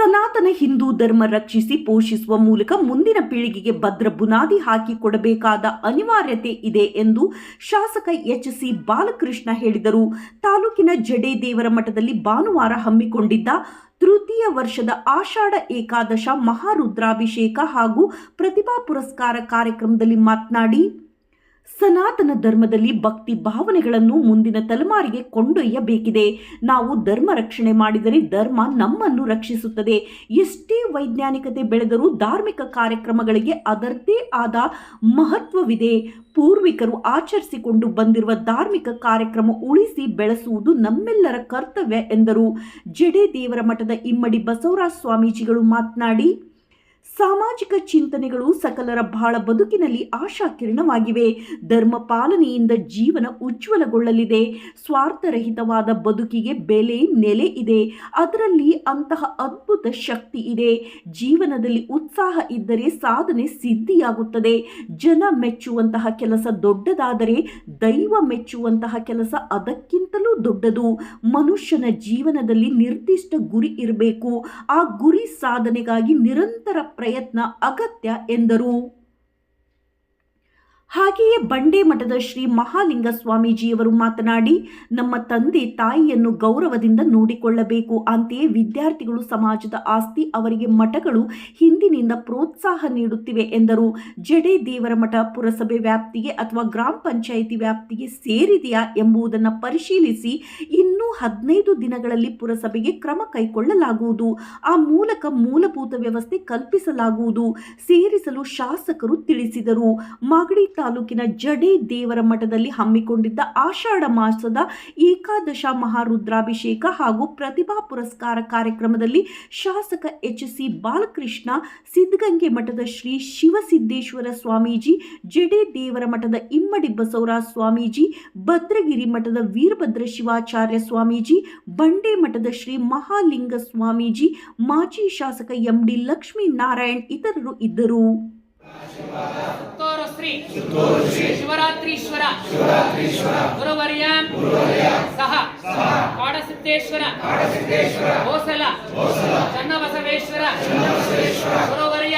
ಸನಾತನ ಹಿಂದೂ ಧರ್ಮ ರಕ್ಷಿಸಿ ಪೋಷಿಸುವ ಮೂಲಕ ಮುಂದಿನ ಪೀಳಿಗೆಗೆ ಭದ್ರ ಬುನಾದಿ ಹಾಕಿಕೊಡಬೇಕಾದ ಅನಿವಾರ್ಯತೆ ಇದೆ ಎಂದು ಶಾಸಕ ಎಚ್.ಸಿ. ಬಾಲಕೃಷ್ಣ ಹೇಳಿದರು. ತಾಲೂಕಿನ ಜಡೇದೇವರ ಮಠದಲ್ಲಿ ಭಾನುವಾರ ಹಮ್ಮಿಕೊಂಡಿದ್ದ ತೃತೀಯ ವರ್ಷದ ಆಷಾಢ ಏಕಾದಶ ಮಹಾರುದ್ರಾಭಿಷೇಕ ಹಾಗೂ ಪ್ರತಿಭಾ ಪುರಸ್ಕಾರ ಕಾರ್ಯಕ್ರಮದಲ್ಲಿ ಮಾತನಾಡಿ, ಸನಾತನ ಧರ್ಮದಲ್ಲಿ ಭಕ್ತಿ ಭಾವನೆಗಳನ್ನು ಮುಂದಿನ ತಲೆಮಾರಿಗೆ ಕೊಂಡೊಯ್ಯಬೇಕಿದೆ. ನಾವು ಧರ್ಮ ರಕ್ಷಣೆ ಮಾಡಿದರೆ ಧರ್ಮ ನಮ್ಮನ್ನು ರಕ್ಷಿಸುತ್ತದೆ. ಎಷ್ಟೇ ವೈಜ್ಞಾನಿಕತೆ ಬೆಳೆದರೂ ಧಾರ್ಮಿಕ ಕಾರ್ಯಕ್ರಮಗಳಿಗೆ ಅದರದ್ದೇ ಆದ ಮಹತ್ವವಿದೆ. ಪೂರ್ವಿಕರು ಆಚರಿಸಿಕೊಂಡು ಬಂದಿರುವ ಧಾರ್ಮಿಕ ಕಾರ್ಯಕ್ರಮ ಉಳಿಸಿ ಬೆಳೆಸುವುದು ನಮ್ಮೆಲ್ಲರ ಕರ್ತವ್ಯ ಎಂದರು. ಜಡೇದೇವರ ಮಠದ ಇಮ್ಮಡಿ ಬಸವರಾಜ ಸ್ವಾಮೀಜಿಗಳು ಮಾತನಾಡಿ, ಸಾಮಾಜಿಕ ಚಿಂತನೆಗಳು ಸಕಲರ ಬಾಳ ಬದುಕಿನಲ್ಲಿ ಆಶಾಕಿರಣವಾಗಿವೆ. ಧರ್ಮ ಪಾಲನೆಯಿಂದ ಜೀವನ ಉಜ್ವಲಗೊಳ್ಳಲಿದೆ. ಸ್ವಾರ್ಥರಹಿತವಾದ ಬದುಕಿಗೆ ಬೆಲೆ ನೆಲೆ ಇದೆ. ಅದರಲ್ಲಿ ಅಂತಹ ಅದ್ಭುತ ಶಕ್ತಿ ಇದೆ. ಜೀವನದಲ್ಲಿ ಉತ್ಸಾಹ ಇದ್ದರೆ ಸಾಧನೆ ಸಿದ್ಧಿಯಾಗುತ್ತದೆ. ಜನ ಮೆಚ್ಚುವಂತಹ ಕೆಲಸ ದೊಡ್ಡದಾದರೆ ದೈವ ಮೆಚ್ಚುವಂತಹ ಕೆಲಸ ಅದಕ್ಕಿಂತಲೂ ದೊಡ್ಡದು. ಮನುಷ್ಯನ ಜೀವನದಲ್ಲಿ ನಿರ್ದಿಷ್ಟ ಗುರಿ ಇರಬೇಕು. ಆ ಗುರಿ ಸಾಧನೆಗಾಗಿ ನಿರಂತರ ಪ್ರಯತ್ನ ಅಗತ್ಯ ಎಂದರು. ಹಾಗೆಯೇ ಬಂಡೆ ಮಠದ ಶ್ರೀ ಮಹಾಲಿಂಗ ಸ್ವಾಮೀಜಿಯವರು ಮಾತನಾಡಿ, ನಮ್ಮ ತಂದೆ ತಾಯಿಯನ್ನು ಗೌರವದಿಂದ ನೋಡಿಕೊಳ್ಳಬೇಕು. ಅಂತೆಯೇ ವಿದ್ಯಾರ್ಥಿಗಳು ಸಮಾಜದ ಆಸ್ತಿ. ಅವರಿಗೆ ಮಠಗಳು ಹಿಂದಿನಿಂದ ಪ್ರೋತ್ಸಾಹ ನೀಡುತ್ತಿವೆ ಎಂದರು. ಜಡೇದೇವರ ಮಠ ಪುರಸಭೆ ವ್ಯಾಪ್ತಿಗೆ ಅಥವಾ ಗ್ರಾಮ ಪಂಚಾಯಿತಿ ವ್ಯಾಪ್ತಿಗೆ ಸೇರಿದೆಯಾ ಎಂಬುದನ್ನು ಪರಿಶೀಲಿಸಿ ಇನ್ನೂ 15 ದಿನಗಳಲ್ಲಿ ಪುರಸಭೆಗೆ ಕ್ರಮ ಕೈಗೊಳ್ಳಲಾಗುವುದು. ಆ ಮೂಲಕ ಮೂಲಭೂತ ವ್ಯವಸ್ಥೆ ಕಲ್ಪಿಸಲಾಗುವುದು ಸೇರಿಸಲು ಶಾಸಕರು ತಿಳಿಸಿದರು. ಮಾಗಡಿ ತಾಲೂಕಿನ ಜಡೇದೇವರ ಮಠದಲ್ಲಿ ಹಮ್ಮಿಕೊಂಡಿದ್ದ ಆಷಾಢ ಮಾಸದ ಏಕಾದಶ ಮಹಾರುದ್ರಾಭಿಷೇಕ ಹಾಗೂ ಪ್ರತಿಭಾ ಪುರಸ್ಕಾರ ಕಾರ್ಯಕ್ರಮದಲ್ಲಿ ಶಾಸಕ ಎಚ್.ಸಿ. ಬಾಲಕೃಷ್ಣ, ಸಿದ್ಧಗಂಗೆ ಮಠದ ಶ್ರೀ ಶಿವಸಿದ್ದೇಶ್ವರ ಸ್ವಾಮೀಜಿ, ಜಡೇದೇವರ ಮಠದ ಇಮ್ಮಡಿ ಬಸವರಾಜ ಸ್ವಾಮೀಜಿ, ಭದ್ರಗಿರಿ ಮಠದ ವೀರಭದ್ರ ಶಿವಾಚಾರ್ಯ ಸ್ವಾಮೀಜಿ, ಬಂಡೆ ಮಠದ ಶ್ರೀ ಮಹಾಲಿಂಗ ಸ್ವಾಮೀಜಿ, ಮಾಜಿ ಶಾಸಕ ಎಂ.ಡಿ. ಲಕ್ಷ್ಮೀನಾರಾಯಣ್ ಇತರರು ಇದ್ದರು. ಶ್ರೀ ಶಿವರಾತ್ರೀಶ್ವರ ಗುರುವರ್ಯ ಸಹ ಕಾಡಸಿದ್ದೇಶ್ವರ ಗೋಸಲ ಚನ್ನಬಸವೇಶ್ವರ ಗುರುವರ್ಯ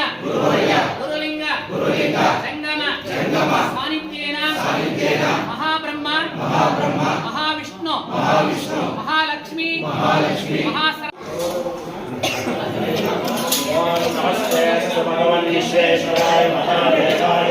ಗುರುಲಿಂಗ ಜಂಗಮ ಸಾನ್ನಿಧ್ಯೇನ ಮಹಾಬ್ರಹ್ಮ ಮಹಾವಿಷ್ಣು ಮಹಾಲಕ್ಷ್ಮಿ नमस्ते भगवान विश्वेश्वराय महादेवाय